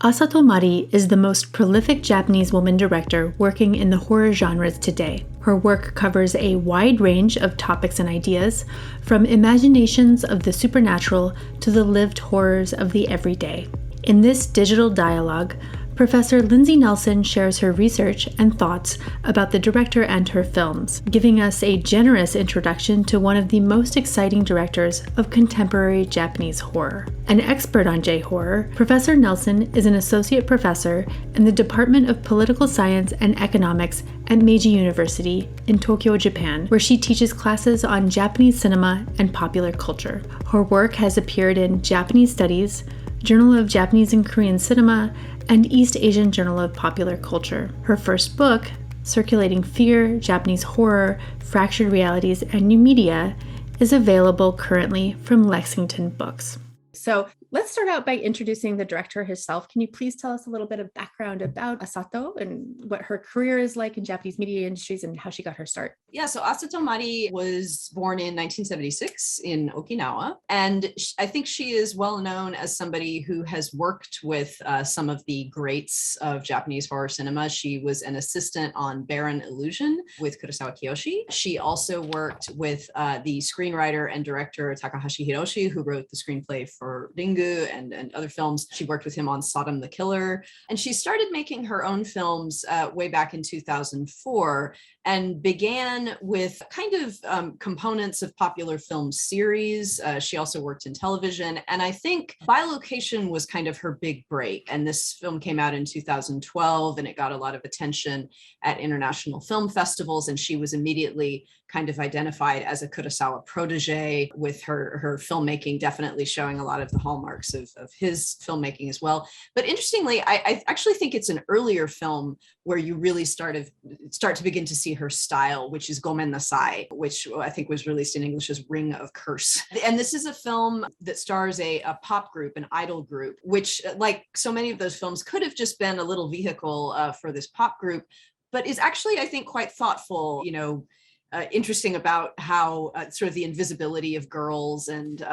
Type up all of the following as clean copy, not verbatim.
Asato Mari is the most prolific Japanese woman director working in the horror genres today. Her work covers a wide range of topics and ideas, from imaginations of the supernatural to the lived horrors of the everyday. In this digital dialogue, Professor Lindsay Nelson shares her research and thoughts about the director and her films, giving us a generous introduction to one of the most exciting directors of contemporary Japanese horror. An expert on J-horror, Professor Nelson is an associate professor in the Department of Political Science and Economics at Meiji University in Tokyo, Japan, where she teaches classes on Japanese cinema and popular culture. Her work has appeared in Japanese Studies, Journal of Japanese and Korean Cinema, and East Asian Journal of Popular Culture. Her first book, Circulating Fear, Japanese Horror, Fractured Realities, and New Media, is available currently from Lexington Books. So let's start out by introducing the director herself. Can you please tell us a little bit of background about Asato and what her career is like in Japanese media industries and how she got her start? Yeah, so Asato Mari was born in 1976 in Okinawa, and I think she is well known as somebody who has worked with some of the greats of Japanese horror cinema. She was an assistant on Baron Illusion with Kurosawa Kiyoshi. She also worked with the screenwriter and director Takahashi Hiroshi, who wrote the screenplay for Ringu and other films. She worked with him on Sodom the Killer, and she started making her own films way back in 2004 and began with kind of components of popular film series. She also worked in television, and I think Bilocation was kind of her big break. And this film came out in 2012, and it got a lot of attention at international film festivals, and she was immediately kind of identified as a Kurosawa protege, with her filmmaking definitely showing a lot of the hallmarks of his filmmaking as well. But interestingly, I actually think it's an earlier film where you really start to begin to see her style, which is Gomen Nasai, which I think was released in English as Ring of Curse. And this is a film that stars a pop group, an idol group, which, like so many of those films, could have just been a little vehicle for this pop group, but is actually, I think, quite thoughtful, interesting about how sort of the invisibility of girls and,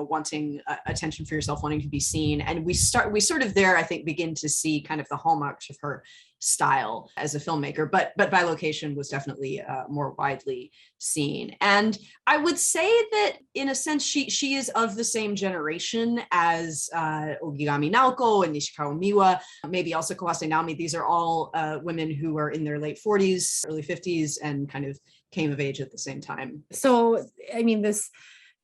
wanting attention for yourself, wanting to be seen. And we sort of there, I think, begin to see kind of the hallmarks of her style as a filmmaker, but Bilocation was definitely more widely seen. And I would say that in a sense, she is of the same generation as Ogigami Naoko and Nishikawa Miwa, maybe also Kawase Naomi. These are all women who are in their late 40s, early 50s, and kind of came of age at the same time. So, I mean, this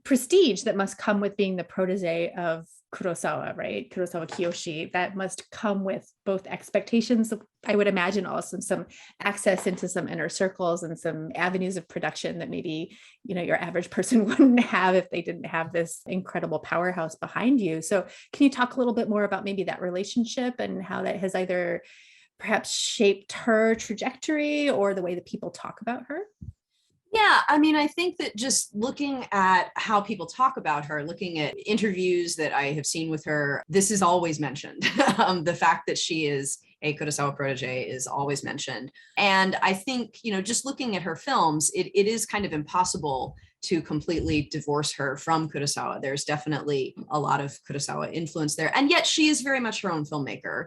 prestige that must come with being the protege of Kurosawa, right? Kurosawa Kiyoshi, that must come with both expectations, I would imagine, also some access into some inner circles and some avenues of production that maybe, your average person wouldn't have if they didn't have this incredible powerhouse behind you. So can you talk a little bit more about maybe that relationship and how that has either perhaps shaped her trajectory or the way that people talk about her? Yeah, I mean, I think that just looking at how people talk about her, looking at interviews that I have seen with her, this is always mentioned. The fact that she is a Kurosawa protege is always mentioned. And I think, just looking at her films, it is kind of impossible to completely divorce her from Kurosawa. There's definitely a lot of Kurosawa influence there. And yet she is very much her own filmmaker,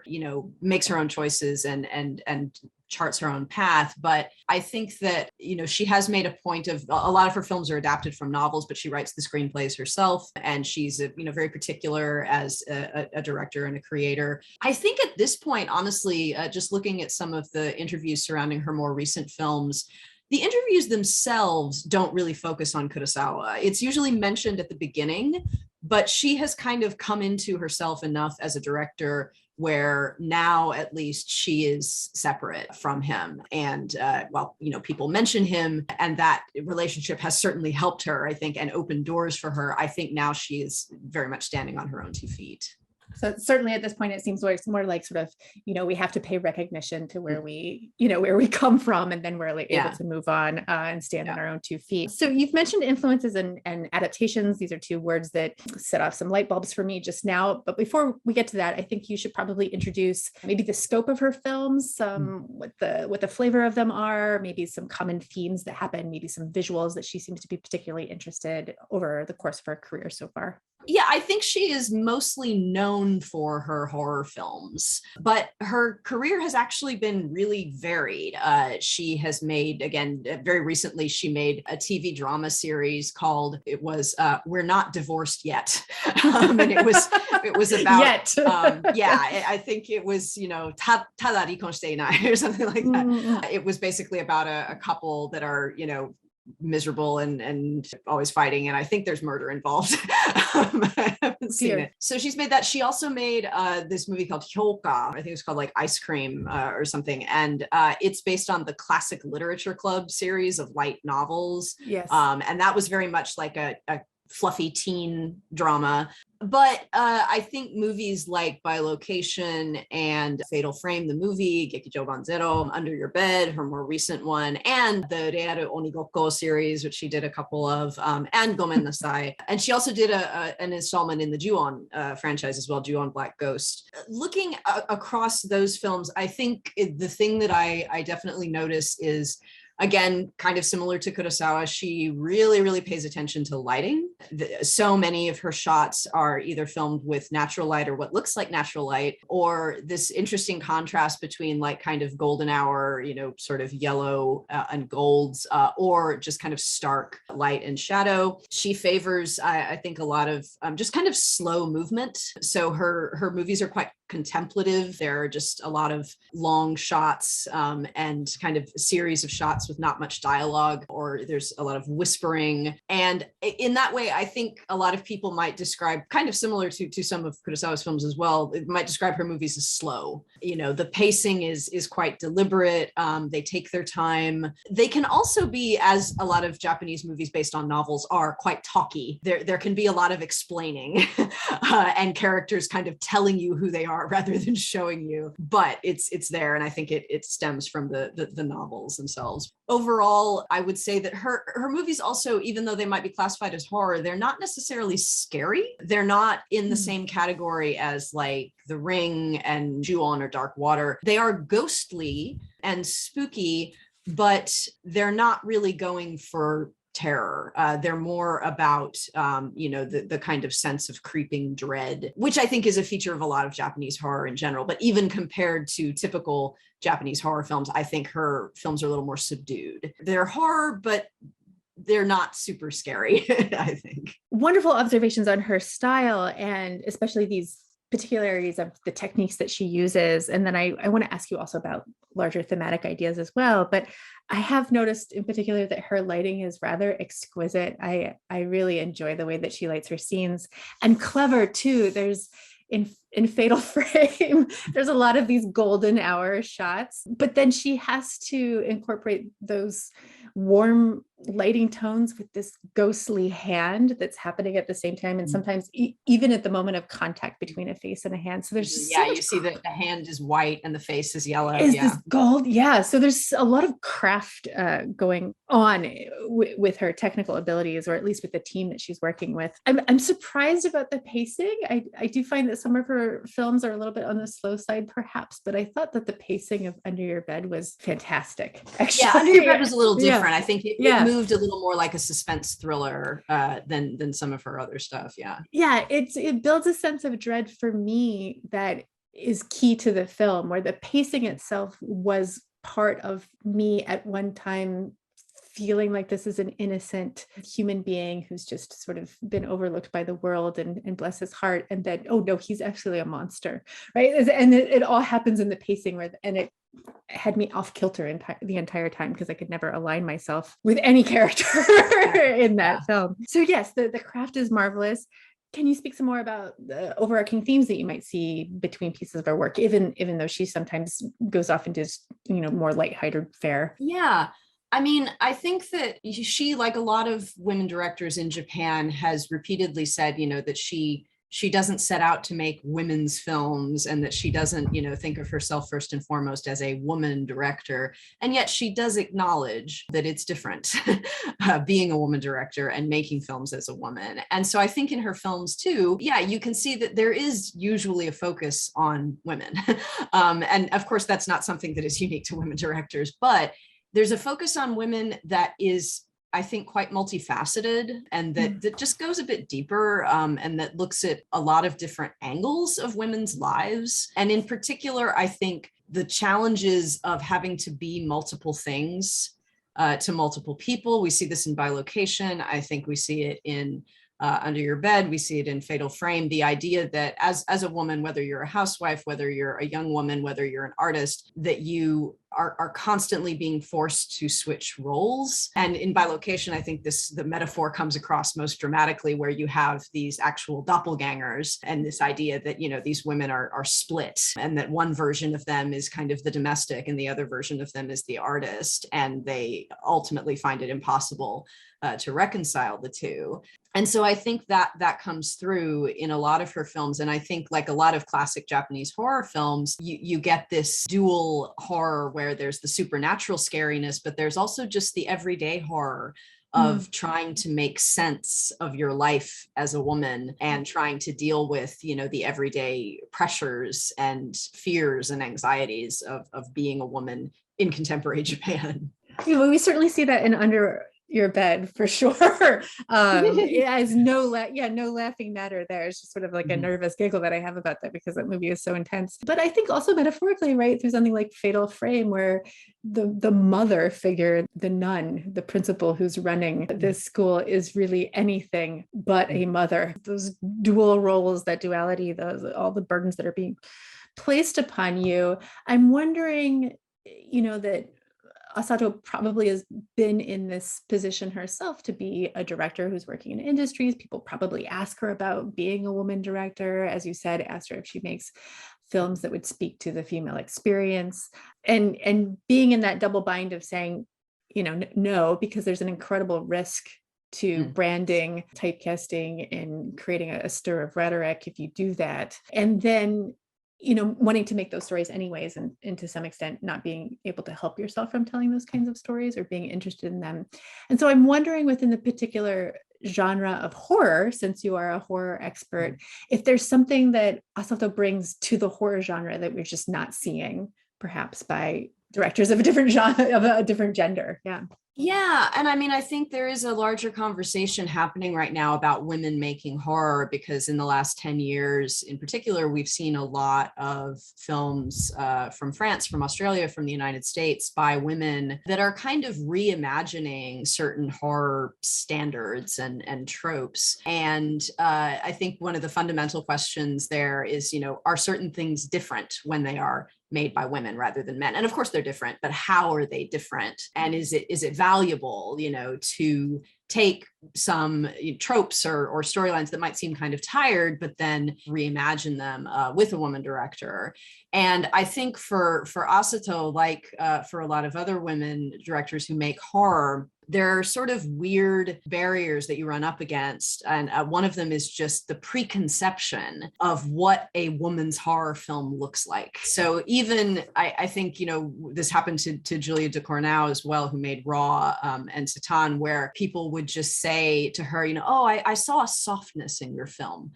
makes her own choices and charts her own path. But I think that, she has made a point of, a lot of her films are adapted from novels, but she writes the screenplays herself. And she's, very particular as a director and a creator. I think at this point, honestly, just looking at some of the interviews surrounding her more recent films, the interviews themselves don't really focus on Kurosawa. It's usually mentioned at the beginning, but she has kind of come into herself enough as a director where now at least she is separate from him. And people mention him, and that relationship has certainly helped her, I think, and opened doors for her. I think now she is very much standing on her own 2 feet. So certainly at this point, it seems like it's more like sort of, we have to pay recognition to where where we come from, and then we're able to move on and stand on our own 2 feet. So you've mentioned influences and adaptations. These are two words that set off some light bulbs for me just now. But before we get to that, I think you should probably introduce maybe the scope of her films, what the flavor of them are, maybe some common themes that happen, maybe some visuals that she seems to be particularly interested over the course of her career so far. Yeah, I think she is mostly known for her horror films, but her career has actually been really varied. She has made, again, very recently, she made a TV drama series called, it was We're Not Divorced Yet. And it was about, yeah, I think it was, tada rikon shite inai or something like that. Mm-hmm. It was basically about a couple that are, miserable and always fighting, and I think there's murder involved. I haven't seen it. So she's made that. She also made this movie called Hyoka. I think it's called like Ice Cream or something, and it's based on the Classic Literature Club series of light novels. Yes. And that was very much like a fluffy teen drama. But I think movies like By Location and Fatal Frame, the movie, Gekijo Banzero, Under Your Bed, her more recent one, and the Rearu Onigoko series, which she did a couple of, and Gomen Nasai. And she also did an installment in the Ju-on franchise as well, Ju-on Black Ghost. Looking across those films, I think the thing that I definitely notice is, again, kind of similar to Kurosawa, she really, really pays attention to lighting. So many of her shots are either filmed with natural light or what looks like natural light, or this interesting contrast between like kind of golden hour, sort of yellow and golds, or just kind of stark light and shadow. She favors, I think, a lot of just kind of slow movement. So her movies are quite contemplative. There are just a lot of long shots and kind of a series of shots with not much dialogue, or there's a lot of whispering. And in that way, I think a lot of people might describe, kind of similar to some of Kurosawa's films as well, it might describe her movies as slow. The pacing is quite deliberate. They take their time. They can also be, as a lot of Japanese movies based on novels are, quite talky. There can be a lot of explaining and characters kind of telling you who they are rather than showing you, but it's there, and I think it stems from the novels themselves. Overall, I would say that her movies also, even though they might be classified as horror, they're not necessarily scary. They're not in the same category as like The Ring and Ju-on or Dark Water. They are ghostly and spooky, but they're not really going for terror. They're more about, the kind of sense of creeping dread, which I think is a feature of a lot of Japanese horror in general. But even compared to typical Japanese horror films, I think her films are a little more subdued. They're horror, but they're not super scary, I think. Wonderful observations on her style, and especially these particularities of the techniques that she uses. And then I want to ask you also about larger thematic ideas as well. But I have noticed in particular that her lighting is rather exquisite. I really enjoy the way that she lights her scenes, and clever too. There's in Fatal Frame, there's a lot of these golden hour shots, but then she has to incorporate those warm lighting tones with this ghostly hand that's happening at the same time, and sometimes even at the moment of contact between a face and a hand. So there's just you see that the hand is white and the face is yellow. This gold. Yeah. So there's a lot of craft going on with her technical abilities, or at least with the team that she's working with. I'm surprised about the pacing. I do find that some of her films are a little bit on the slow side, perhaps, but I thought that the pacing of Under Your Bed was fantastic. Actually. Yeah, Under Your Bed was a little different. Yeah. I think it moved a little more like a suspense thriller than some of her other stuff. Yeah. Yeah, it builds a sense of dread for me that is key to the film, where the pacing itself was part of me at one time feeling like this is an innocent human being who's just sort of been overlooked by the world, and bless his heart, and then, oh no, he's actually a monster, right? And it all happens in the pacing, and it had me off kilter the entire time, because I could never align myself with any character in that film. So yes, the craft is marvelous. Can you speak some more about the overarching themes that you might see between pieces of her work, even though she sometimes goes off into more lighthearted fare? Yeah. I mean, I think that she, like a lot of women directors in Japan, has repeatedly said, that she doesn't set out to make women's films, and that she doesn't, think of herself first and foremost as a woman director. And yet she does acknowledge that it's different being a woman director and making films as a woman. And so I think in her films too, you can see that there is usually a focus on women. And of course, that's not something that is unique to women directors, but there's a focus on women that is, I think, quite multifaceted, and that just goes a bit deeper, and that looks at a lot of different angles of women's lives. And in particular, I think the challenges of having to be multiple things to multiple people. We see this in Bilocation. I think we see it in Under Your Bed. We see it in Fatal Frame. The idea that as a woman, whether you're a housewife, whether you're a young woman, whether you're an artist, that you are constantly being forced to switch roles. And in Bilocation, I think the metaphor comes across most dramatically, where you have these actual doppelgangers, and this idea that, these women are split, and that one version of them is kind of the domestic and the other version of them is the artist. And they ultimately find it impossible to reconcile the two. And so I think that comes through in a lot of her films. And I think, like a lot of classic Japanese horror films, you get this dual horror where there's the supernatural scariness, but there's also just the everyday horror of trying to make sense of your life as a woman, and trying to deal with, the everyday pressures and fears and anxieties of being a woman in contemporary Japan. We certainly see that in Under Your Bed, for sure. It has no laughing matter there. It's just sort of like a nervous giggle that I have about that, because that movie is so intense. But I think also metaphorically, right, through something like Fatal Frame, where the mother figure, the nun, the principal who's running this school, is really anything but a mother. Those dual roles, that duality, all the burdens that are being placed upon you. I'm wondering, that Asato probably has been in this position herself, to be a director who's working in industries. People probably ask her about being a woman director, as you said, asked her if she makes films that would speak to the female experience, and being in that double bind of saying, no, because there's an incredible risk to branding, typecasting, and creating a stir of rhetoric if you do that. And then wanting to make those stories anyways, and to some extent not being able to help yourself from telling those kinds of stories or being interested in them. And so I'm wondering, within the particular genre of horror, since you are a horror expert, if there's something that Asato brings to the horror genre that we're just not seeing, perhaps by directors of a different genre, of a different gender. Yeah. And I mean, I think there is a larger conversation happening right now about women making horror, because in the last 10 years in particular, we've seen a lot of films from France, from Australia, from the United States by women that are kind of reimagining certain horror standards and tropes. And I think one of the fundamental questions there is, are certain things different when they are made by women rather than men? And of course they're different, but how are they different? And is it valuable, to take some tropes or storylines that might seem kind of tired, but then reimagine them with a woman director? And I think for Asato, like for a lot of other women directors who make horror, there are sort of weird barriers that you run up against. And one of them is just the preconception of what a woman's horror film looks like. So even, I think, this happened to Julia Ducournau as well, who made Raw and Satan, where people would just say to her, I saw a softness in your film.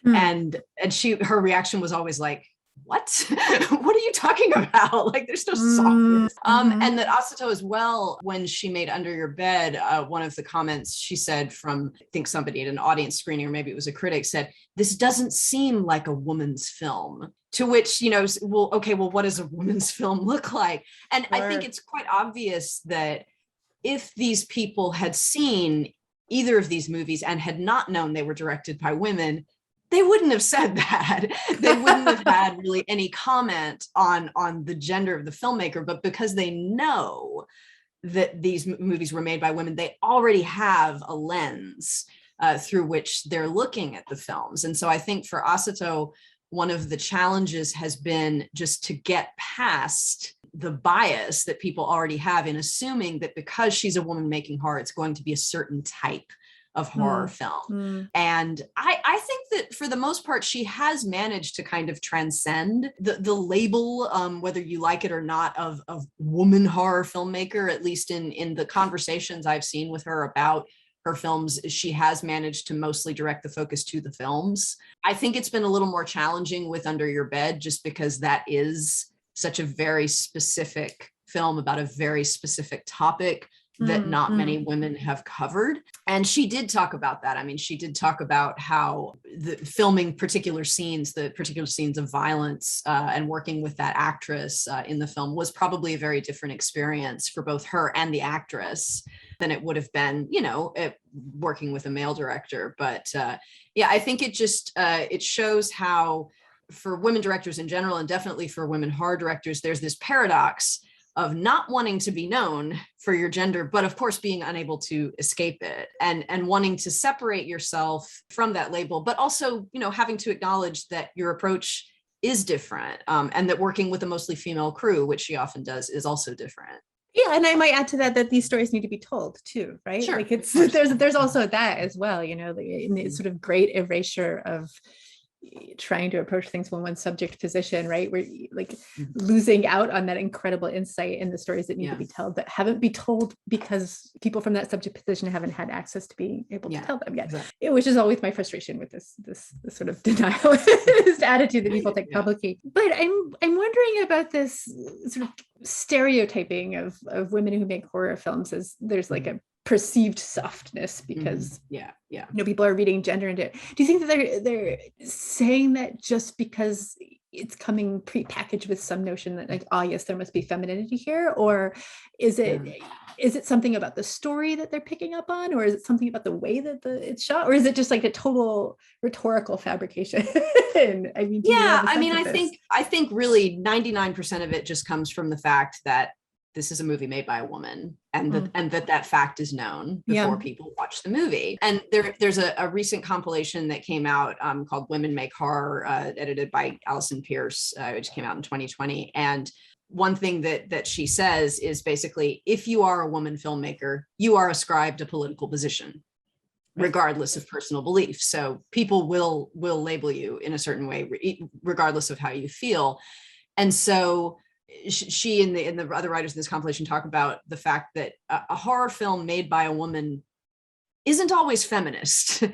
And her reaction was always like, what? What are you talking about? Like, there's no softness. And that Asato as well, when she made Under Your Bed, one of the comments she said from, I think somebody at an audience screening, or maybe it was a critic, said, this doesn't seem like a woman's film. To which, well, what does a woman's film look like? And I think it's quite obvious that if these people had seen either of these movies and had not known they were directed by women, they wouldn't have said that. They wouldn't have had really any comment on the gender of the filmmaker, but because they know that these movies were made by women, they already have a lens through which they're looking at the films. And so I think for Asato, one of the challenges has been just to get past the bias that people already have in assuming that because she's a woman making horror, it's going to be a certain type of horror film. And I think that for the most part, she has managed to kind of transcend the label, whether you like it or not, of woman horror filmmaker. At least in the conversations I've seen with her about her films, she has managed to mostly direct the focus to the films. I think it's been a little more challenging with Under Your Bed, just because that is such a very specific film about a very specific topic, that not many women have covered. And she did talk about that. I mean, she did talk about how the filming particular scenes, the particular scenes of violence, and working with that actress in the film was probably a very different experience for both her and the actress than it would have been, working with a male director. But yeah, I think it just, it shows how for women directors in general, and definitely for women horror directors, there's this paradox of not wanting to be known for your gender, but of course being unable to escape it, and wanting to separate yourself from that label, but also, having to acknowledge that your approach is different, and that working with a mostly female crew, which she often does, is also different. Yeah, and I might add to that these stories need to be told too, right? Sure, like there's also that as well, in the sort of great erasure of trying to approach things from one subject position, right? We're like losing out on that incredible insight in the stories that need to be told, that haven't been told because people from that subject position haven't had access to being able to tell them yet. Exactly. Which is always my frustration with this sort of denialist attitude that people take publicly. But I'm wondering about this sort of stereotyping of women who make horror films as there's like a perceived softness because people are reading gender into it. Do you think that they're saying that just because it's coming pre-packaged with some notion that like, oh yes, there must be femininity here, or is it something about the story that they're picking up on, or is it something about the way that it's shot, or is it just like a total rhetorical fabrication? I mean, I think really 99% of it just comes from the fact that this is a movie made by a woman, and that fact is known before people watch the movie. And there's a recent compilation that came out called Women Make Horror, edited by Alison Pierce, which came out in 2020. And one thing that she says is basically, if you are a woman filmmaker, you are ascribed a political position, regardless of personal belief. So people will label you in a certain way, regardless of how you feel. And so she and the other writers in this compilation talk about the fact that a horror film made by a woman isn't always feminist. I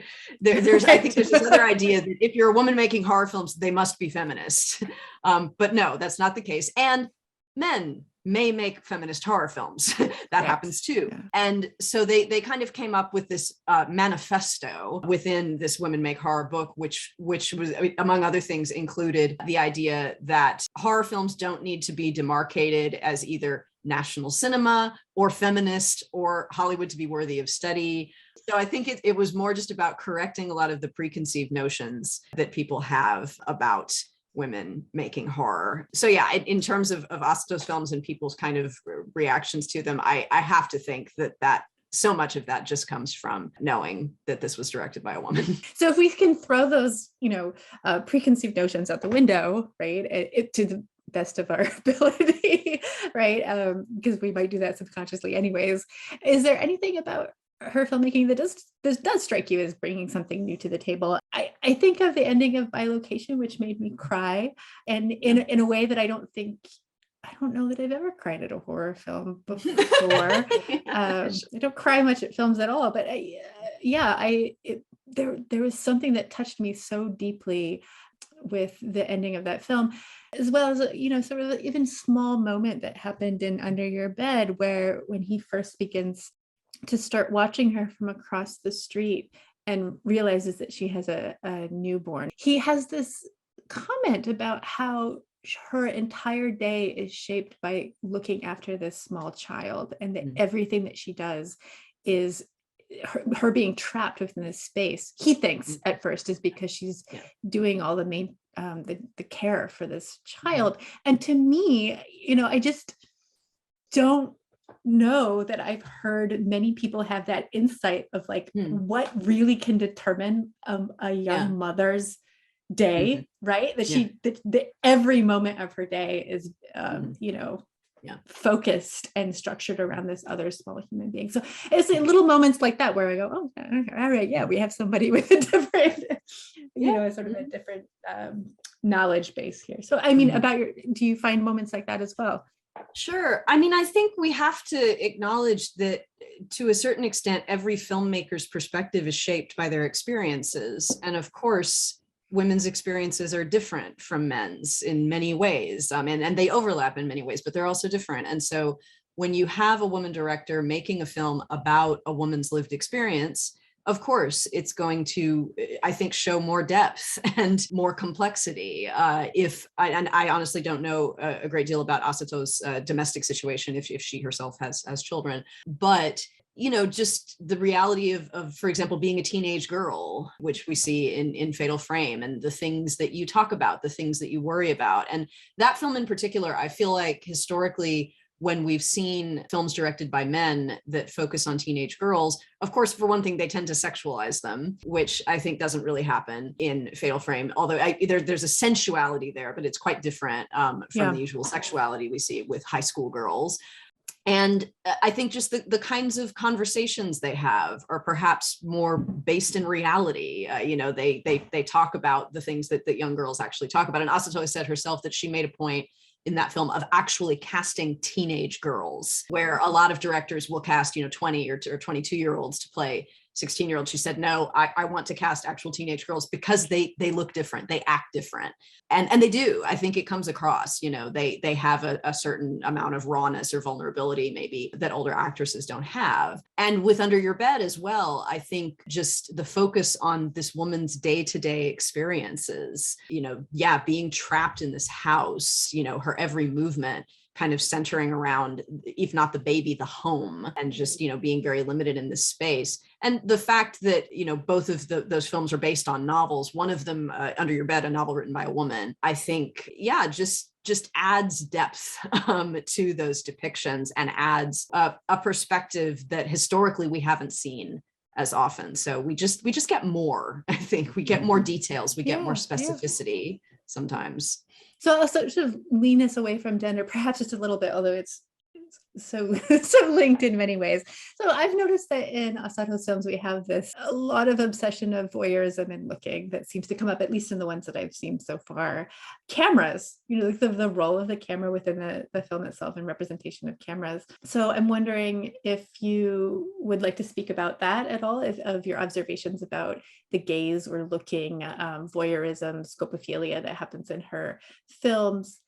think there's this other idea that if you're a woman making horror films, they must be feminist. But no, that's not the case. And men may make feminist horror films. That happens too. Yeah. And so they kind of came up with this manifesto within this Women Make Horror book, which was, among other things, included the idea that horror films don't need to be demarcated as either national cinema or feminist or Hollywood to be worthy of study. So I think it was more just about correcting a lot of the preconceived notions that people have about women making horror. So yeah, in terms of Asato's films and people's kind of reactions to them, I have to think that so much of that just comes from knowing that this was directed by a woman. So if we can throw those, preconceived notions out the window, right, to the best of our ability, right, because we might do that subconsciously anyways, is there anything about her filmmaking that does strike you as bringing something new to the table? I think of the ending of By Location, which made me cry, and in a way that I don't know that I've ever cried at a horror film before. I don't cry much at films at all, but there was something that touched me so deeply with the ending of that film, as well as sort of even small moment that happened in Under Your Bed, where when he first begins to start watching her from across the street and realizes that she has a newborn. He has this comment about how her entire day is shaped by looking after this small child, and that everything that she does is her being trapped within this space. He thinks at first is because she's doing all the main the care for this child. And to me, I just don't know that I've heard many people have that insight of like what really can determine a young mother's day, right? That every moment of her day is focused and structured around this other small human being. So it's little moments like that where I go, oh, all right, we have somebody with a different sort of a different knowledge base here. So I mean, do you find moments like that as well? Sure. I mean, I think we have to acknowledge that to a certain extent, every filmmaker's perspective is shaped by their experiences. And of course, women's experiences are different from men's in many ways. And they overlap in many ways, but they're also different. And so when you have a woman director making a film about a woman's lived experience, of course, it's going to, I think, show more depth and more complexity. And I honestly don't know a great deal about Asato's domestic situation, if she herself has children, but just the reality of, for example, being a teenage girl, which we see in Fatal Frame, and the things that you talk about, the things that you worry about. And that film in particular, I feel like historically, when we've seen films directed by men that focus on teenage girls, of course, for one thing, they tend to sexualize them, which I think doesn't really happen in Fatal Frame, although there's a sensuality there, but it's quite different from the usual sexuality we see with high school girls. And I think just the kinds of conversations they have are perhaps more based in reality. They talk about the things that young girls actually talk about. And Asato has said herself that she made a point in that film of actually casting teenage girls, where a lot of directors will cast 20 or 22-year-olds to play 16-year-olds. She said, no, I want to cast actual teenage girls because they look different, they act different, and they do. I think it comes across. They have a certain amount of rawness or vulnerability maybe that older actresses don't have. And with Under Your Bed as well, I think just the focus on this woman's day-to-day experiences, being trapped in this house, her every movement kind of centering around, if not the baby, the home, and just, being very limited in this space. And the fact that, both of those films are based on novels, one of them, Under Your Bed, a novel written by a woman, I think, just adds depth to those depictions and adds a perspective that historically we haven't seen as often. So we just get more. I think we get more details, we get more specificity sometimes. So I'll sort of lean us away from gender, perhaps just a little bit, although it's so linked in many ways. So I've noticed that in Asato's films, we have a lot of obsession of voyeurism and looking that seems to come up, at least in the ones that I've seen so far. Cameras, like the role of the camera within the film itself and representation of cameras. So I'm wondering if you would like to speak about that at all, of your observations about the gaze or looking, voyeurism, scopophilia that happens in her films.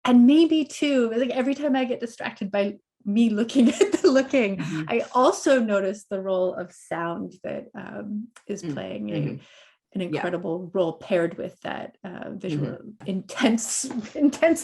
And maybe too, like every time I get distracted by me looking at the looking, I also notice the role of sound that is playing an incredible role paired with that visual intense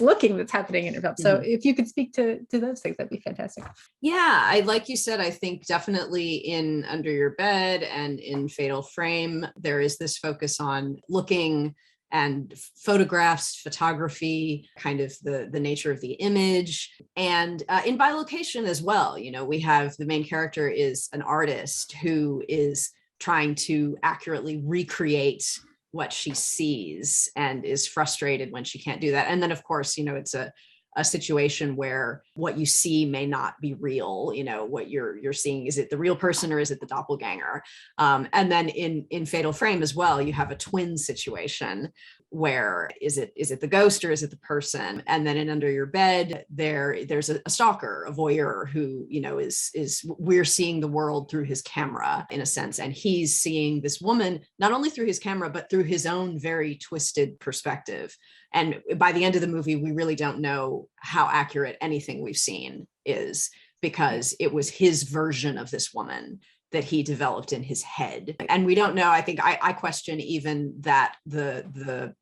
looking that's happening in your film. So if you could speak to those things, that'd be fantastic. Yeah, like you said, I think definitely in Under Your Bed and in Fatal Frame, there is this focus on looking and photographs, photography, kind of the nature of the image, and in bilocation as well. We have the main character is an artist who is trying to accurately recreate what she sees and is frustrated when she can't do that. And then, of course, it's a situation where what you see may not be real. What you're seeing, is it the real person or is it the doppelganger? And then in Fatal Frame as well, you have a twin situation where is it the ghost or is it the person? And then in Under Your Bed, there's a stalker, a voyeur who, is we're seeing the world through his camera in a sense. And he's seeing this woman, not only through his camera, but through his own very twisted perspective. And by the end of the movie, we really don't know how accurate anything we've seen is, because it was his version of this woman that he developed in his head. And we don't know. I think I question even that the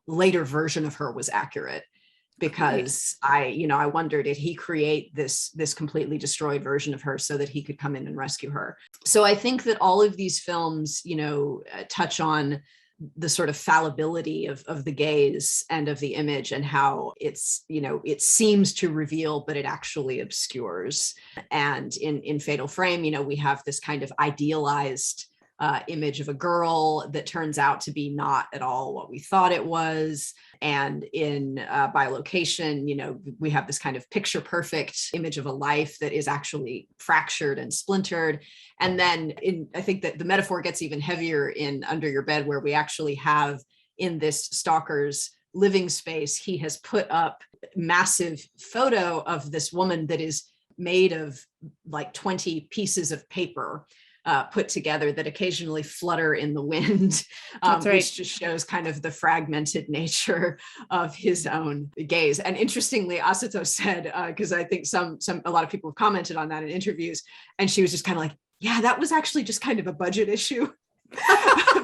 later version of her was accurate, because I wonder, did he create this completely destroyed version of her so that he could come in and rescue her? So I think that all of these films, touch on the sort of fallibility of the gaze and of the image, and how it's, it seems to reveal, but it actually obscures. And in Fatal Frame, we have this kind of idealized image of a girl that turns out to be not at all what we thought it was. And in Bilocation, we have this kind of picture perfect image of a life that is actually fractured and splintered. And then I think that the metaphor gets even heavier in Under Your Bed, where we actually have, in this stalker's living space, he has put up massive photo of this woman that is made of like 20 pieces of paper. put together that occasionally flutter in the wind, which just shows kind of the fragmented nature of his own gaze. And interestingly, Asato said, because I think a lot of people have commented on that in interviews, and she was just kind of like, yeah, that was actually just kind of a budget issue.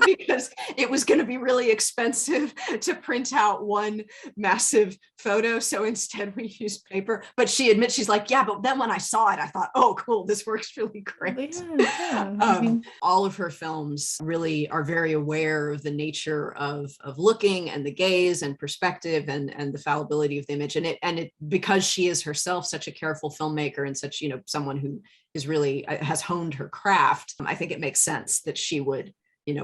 Because it was going to be really expensive to print out one massive photo. So instead we used paper. But she admits, she's like, yeah, but then when I saw it, I thought, oh, cool, this works really great. All of her films really are very aware of the nature of looking and the gaze and perspective and the fallibility of the image. And it because she is herself such a careful filmmaker and such, someone who is really has honed her craft, I think it makes sense that she would,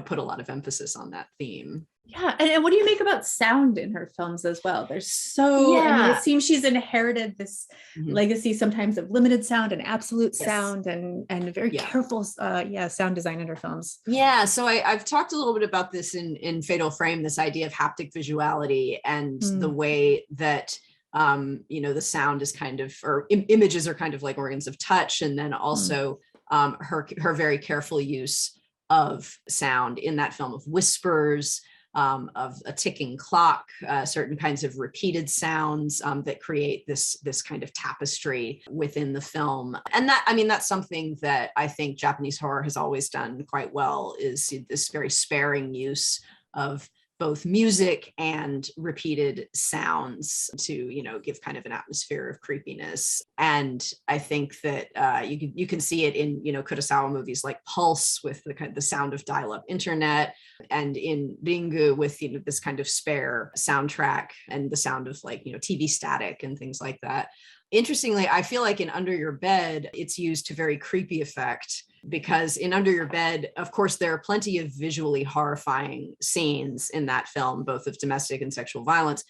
put a lot of emphasis on that theme. Yeah. And what do you make about sound in her films as well? There's it seems she's inherited this legacy sometimes of limited sound and absolute sound and very careful sound design in her films. Yeah. So I've talked a little bit about this in Fatal Frame, this idea of haptic visuality and the way that the sound is kind of, or images are kind of like organs of touch. And then also her very careful use of sound in that film, of whispers, of a ticking clock, certain kinds of repeated sounds that create this kind of tapestry within the film. And that's something that I think Japanese horror has always done quite well, is this very sparing use of both music and repeated sounds to, give kind of an atmosphere of creepiness. And I think that you can see it in, Kurosawa movies like Pulse with the sound of dial-up internet, and in Ringu with, this kind of spare soundtrack and the sound of TV static and things like that. Interestingly, I feel like in Under Your Bed, it's used to very creepy effect, because in Under Your Bed, of course, there are plenty of visually horrifying scenes in that film, both of domestic and sexual violence,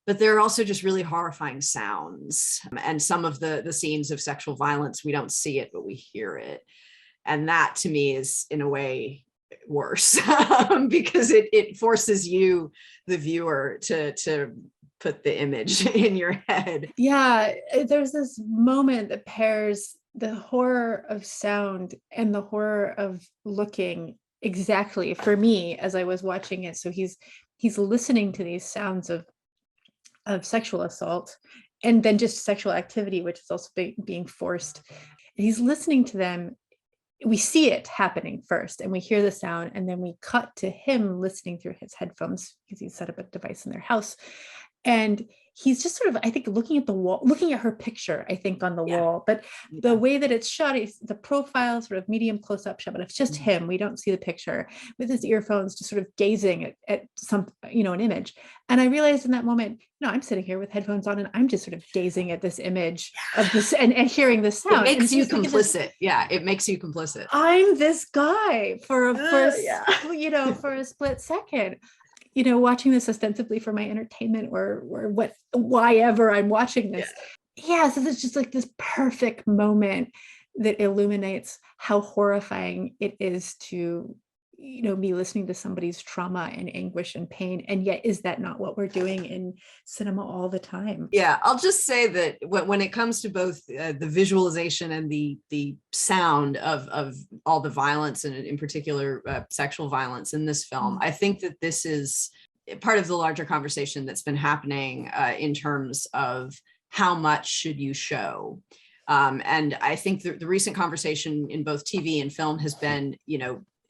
but there are also just really horrifying sounds. And some of the scenes of sexual violence, we don't see it, but we hear it. And that to me is in a way worse because it forces you, the viewer, to put the image in your head. Yeah, there's this moment that pairs the horror of sound and the horror of looking exactly for me as I was watching it. So he's listening to these sounds of sexual assault and then just sexual activity, which is also being forced. And he's listening to them. We see it happening first and we hear the sound, and then we cut to him listening through his headphones because he's set up a device in their house. And he's just sort of, I think, looking at the wall, looking at her picture, I think, on the wall. But the way that it's shot, is the profile sort of medium close-up shot, but it's just him. We don't see the picture, with his earphones, just sort of gazing at some, an image. And I realized in that moment, I'm sitting here with headphones on and I'm just sort of gazing at this image of this and hearing the sound. It makes you complicit. It makes you complicit. I'm this guy for a split second. Watching this ostensibly for my entertainment or why ever I'm watching this. Yeah. So there's just like this perfect moment that illuminates how horrifying it is to, be listening to somebody's trauma and anguish and pain. And yet, is that not what we're doing in cinema all the time? Yeah. I'll just say that when it comes to both the visualization and the sound of all the violence, and in particular sexual violence in this film, I think that this is part of the larger conversation that's been happening in terms of how much should you show. And I think the recent conversation in both TV and film has been,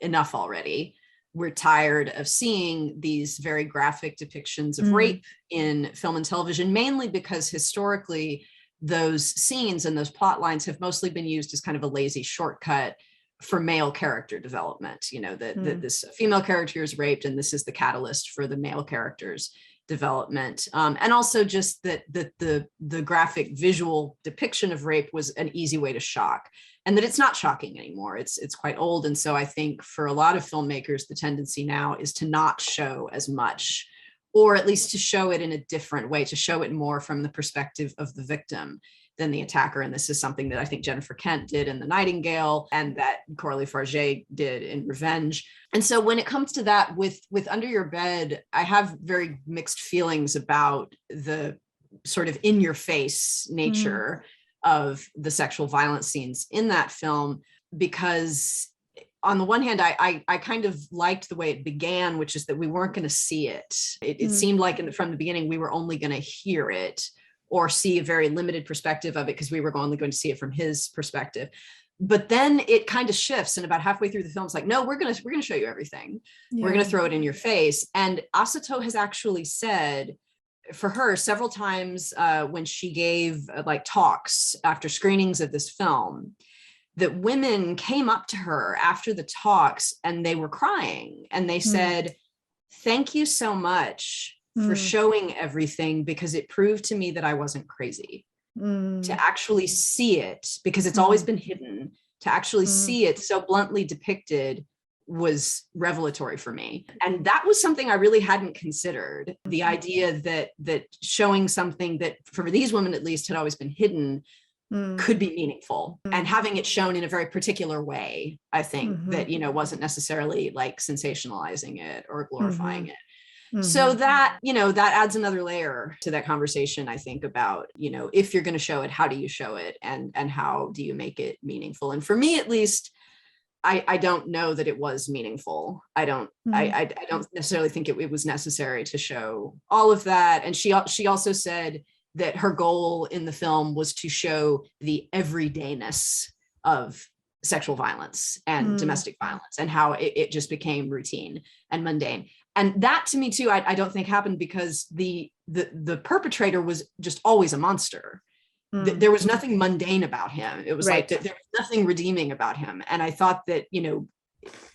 enough already. We're tired of seeing these very graphic depictions of rape in film and television, mainly because historically those scenes and those plot lines have mostly been used as kind of a lazy shortcut for male character development. That this female character is raped and this is the catalyst for the male character's development. And also just that the graphic visual depiction of rape was an easy way to shock, and that it's not shocking anymore. It's quite old. And so I think for a lot of filmmakers, the tendency now is to not show as much, or at least to show it in a different way, to show it more from the perspective of the victim than the attacker. And this is something that I think Jennifer Kent did in The Nightingale, and that Coralie Farge did in Revenge. And so when it comes to that with Under Your Bed, I have very mixed feelings about the sort of in your face nature of the sexual violence scenes in that film, because on the one hand, I kind of liked the way it began, which is that we weren't going to see it. It seemed like from the beginning, we were only going to hear it or see a very limited perspective of it because we were only going to see it from his perspective. But then it kind of shifts, and about halfway through the film, it's like, no, we're gonna show you everything. Yeah. We're gonna throw it in your face. And Asato has actually said, for her, several times when she gave like talks after screenings of this film, that women came up to her after the talks and they were crying and they said, "Thank you so much for showing everything, because it proved to me that I wasn't crazy." To actually see it, because it's always been hidden, to actually see it so bluntly depicted was revelatory for me. And that was something I really hadn't considered. The idea that showing something that for these women at least had always been hidden could be meaningful, and having it shown in a very particular way, I think that, wasn't necessarily like sensationalizing it or glorifying it. So that, that adds another layer to that conversation, I think, about, if you're going to show it, how do you show it, and how do you make it meaningful? And for me, at least, I don't know that it was meaningful. I don't necessarily think it was necessary to show all of that. And she also said that her goal in the film was to show the everydayness of sexual violence and domestic violence, and how it just became routine and mundane. And that, to me too, I don't think happened because the perpetrator was just always a monster. There was nothing mundane about him. It was like there was nothing redeeming about him. And I thought that,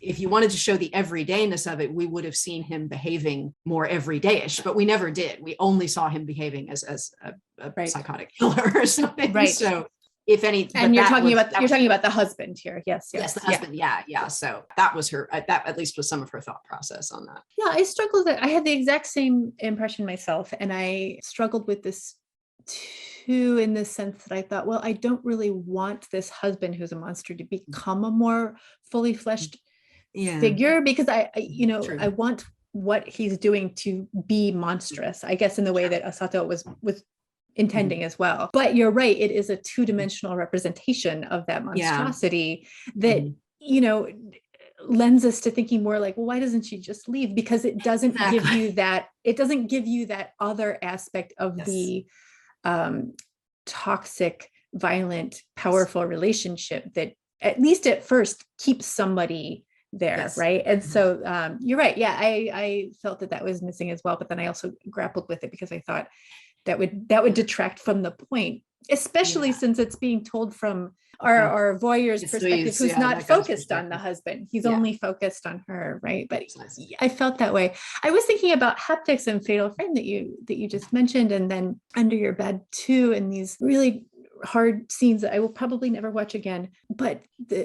if you wanted to show the everydayness of it, we would have seen him behaving more everydayish, but we never did. We only saw him behaving as a psychotic killer or something. Right. So if any, and you're talking about the husband here. Yes, the husband. Yeah. So that was that at least was some of her thought process on that. Yeah, I struggled. I had the exact same impression myself, and I struggled with this too, in the sense that I thought, well, I don't really want this husband who's a monster to become a more fully fleshed figure, because I want what he's doing to be monstrous, I guess, in the way that Asato was intending as well. But you're right, it is a two-dimensional representation of that monstrosity that lends us to thinking more like, well, why doesn't she just leave? Because it doesn't give you that other aspect of the toxic, violent, powerful relationship that at least at first keeps somebody there. Right. And so you're right. Yeah, I felt that was missing as well. But then I also grappled with it because I thought that would detract from the point, especially since it's being told from our voyeur's perspective, who's not focused on the husband. He's only focused on her, right? But I felt that way. I was thinking about haptics and Fatal Frame that you just mentioned, and then Under Your Bed too, and these really hard scenes that I will probably never watch again. But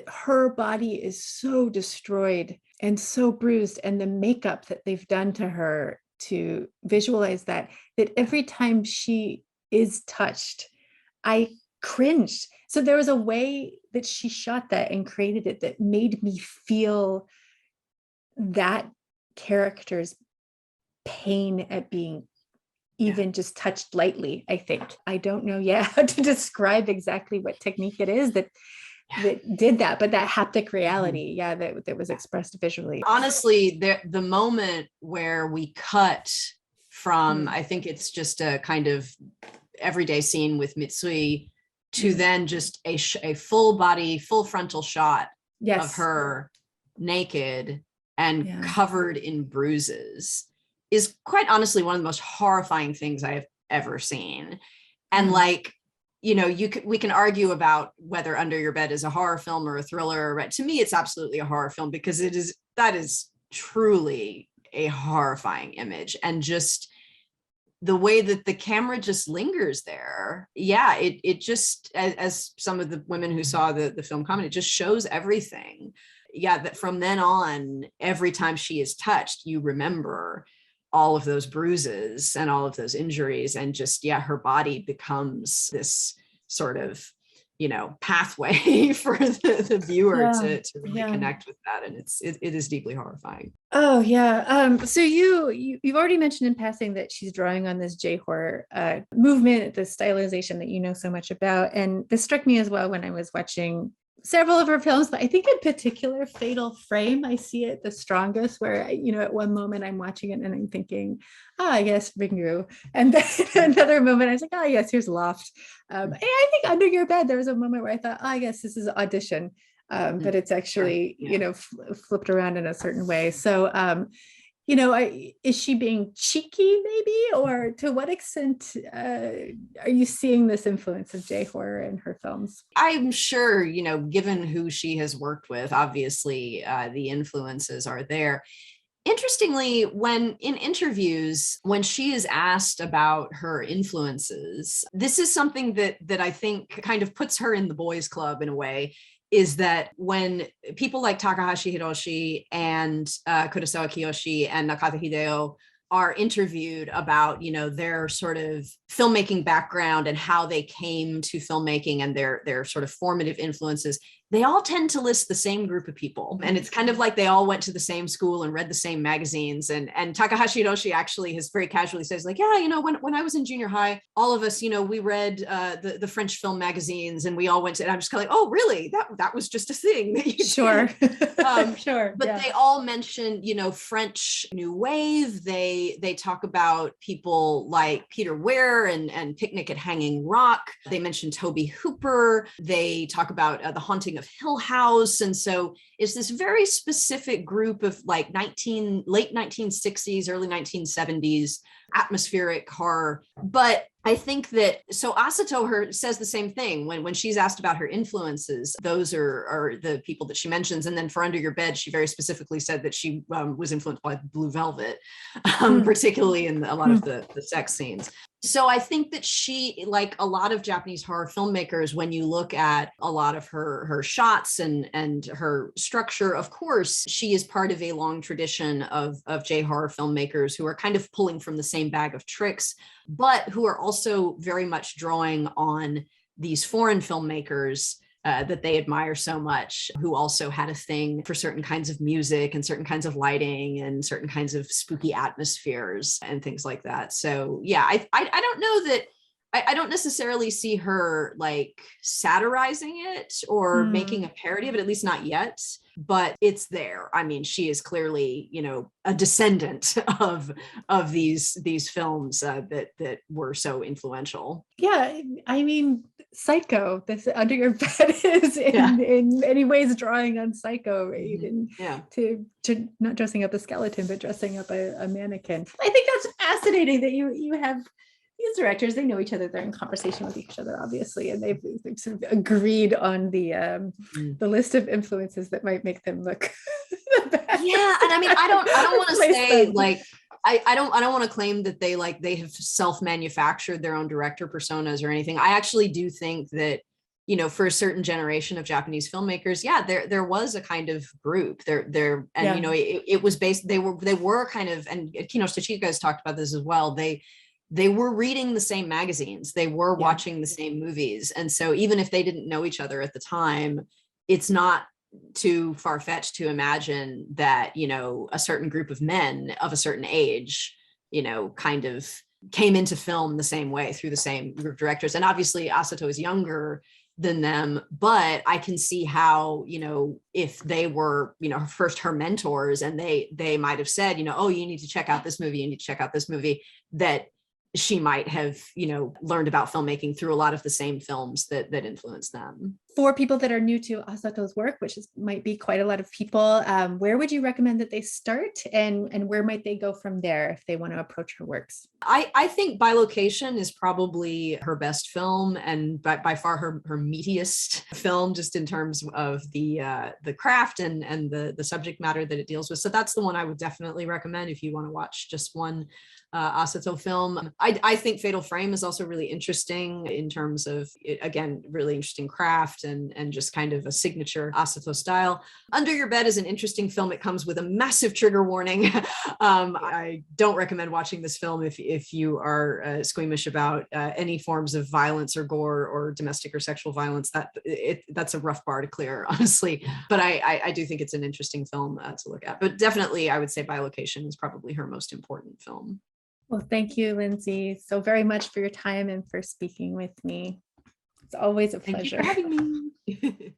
her body is so destroyed and so bruised, and the makeup that they've done to her to visualize that every time she is touched, I cringed. So there was a way that she shot that and created it that made me feel that character's pain at being even just touched lightly, I think. I don't know how to describe exactly what technique it is that did that, but that haptic reality, that was expressed visually. Honestly, the moment where we cut from, I think it's just a kind of everyday scene with Mitsui, to then just a full body, full frontal shot of her naked and covered in bruises is quite honestly one of the most horrifying things I have ever seen. And we can argue about whether Under Your Bed is a horror film or a thriller. Right? To me, it's absolutely a horror film, because that is truly a horrifying image, and just the way that the camera just lingers there. Yeah, it just, as some of the women who saw the film comment, it just shows everything. Yeah, that from then on, every time she is touched, you remember all of those bruises and all of those injuries, and just, her body becomes this sort of, pathway for the viewer to really connect with that. And it is deeply horrifying. Oh yeah. So you've already mentioned in passing that she's drawing on this J-horror movement, the stylization that you know so much about. And this struck me as well when I was watching several of her films, but I think in particular, Fatal Frame, I see it the strongest. Where at one moment I'm watching it and I'm thinking, I guess Ringu, and then another moment I was like, yes, here's Loft. And I think Under Your Bed, there was a moment where I thought, I guess this is Audition, but it's actually flipped around in a certain way. So is she being cheeky maybe, or to what extent are you seeing this influence of J-horror in her films? I'm sure, given who she has worked with, obviously the influences are there. Interestingly, when in interviews, when she is asked about her influences, this is something that I think kind of puts her in the boys' club in a way, is that when people like Takahashi Hiroshi and Kurosawa Kiyoshi and Nakata Hideo are interviewed about, their sort of filmmaking background and how they came to filmmaking and their sort of formative influences, they all tend to list the same group of people. And it's kind of like they all went to the same school and read the same magazines. And Takahashi Hiroshi actually has very casually says like, when I was in junior high, all of us, we read the French film magazines and we all went to, and I'm just kind of like, oh, really? That was just a thing that you Sure. Sure. But they all mention, French New Wave. They talk about people like Peter Ware and Picnic at Hanging Rock. They mention Toby Hooper. They talk about The Haunting of Hill House. And so it's this very specific group of like late 1960s, early 1970s atmospheric horror. But I think that, so Asato says the same thing when she's asked about her influences. Those are the people that she mentions. And then for Under Your Bed, she very specifically said that she was influenced by Blue Velvet, particularly in a lot of the sex scenes. So I think that she, like a lot of Japanese horror filmmakers, when you look at a lot of her shots and her structure, of course, she is part of a long tradition of J-horror filmmakers who are kind of pulling from the same bag of tricks, but who are also very much drawing on these foreign filmmakers that they admire so much, who also had a thing for certain kinds of music and certain kinds of lighting and certain kinds of spooky atmospheres and things like that. So yeah, I don't know that I don't necessarily see her like satirizing it or making a parody of it, at least not yet, but it's there. I mean, she is clearly, a descendant of these films that were so influential. Yeah, I mean, Psycho, this Under Your Bed is in many ways drawing on Psycho, even to not dressing up a skeleton, but dressing up a mannequin. I think that's fascinating that you have these directors, they know each other, they're in conversation with each other, obviously, and they've sort of agreed on the list of influences that might make them look the best. Yeah, and I mean, I don't want to say like I don't want to claim that they have self-manufactured their own director personas or anything. I actually do think that, for a certain generation of Japanese filmmakers, there was a kind of group there, and it was based. They were kind of, and Tachika has talked about this as well. They were reading the same magazines, they were watching the same movies. And so even if they didn't know each other at the time, it's not too far-fetched to imagine that, a certain group of men of a certain age, kind of came into film the same way through the same group of directors. And obviously Asato is younger than them, but I can see how, if they were, first her mentors and they might have said, oh, you need to check out this movie, you need to check out this movie, that she might have, learned about filmmaking through a lot of the same films that influenced them. For people that are new to Asato's work, which might be quite a lot of people, where would you recommend that they start, and where might they go from there if they want to approach her works? I think By Location is probably her best film, and by far her meatiest film, just in terms of the craft and the subject matter that it deals with. So that's the one I would definitely recommend if you want to watch just one Asato film. I think Fatal Frame is also really interesting in terms of, again, really interesting craft and just kind of a signature Asato style. Under Your Bed is an interesting film. It comes with a massive trigger warning. I don't recommend watching this film if you are squeamish about any forms of violence or gore or domestic or sexual violence. That's a rough bar to clear, honestly. But I do think it's an interesting film to look at. But definitely, I would say By Location is probably her most important film. Well, thank you, Lindsay, so very much for your time and for speaking with me. It's always a pleasure. Thank you for having me.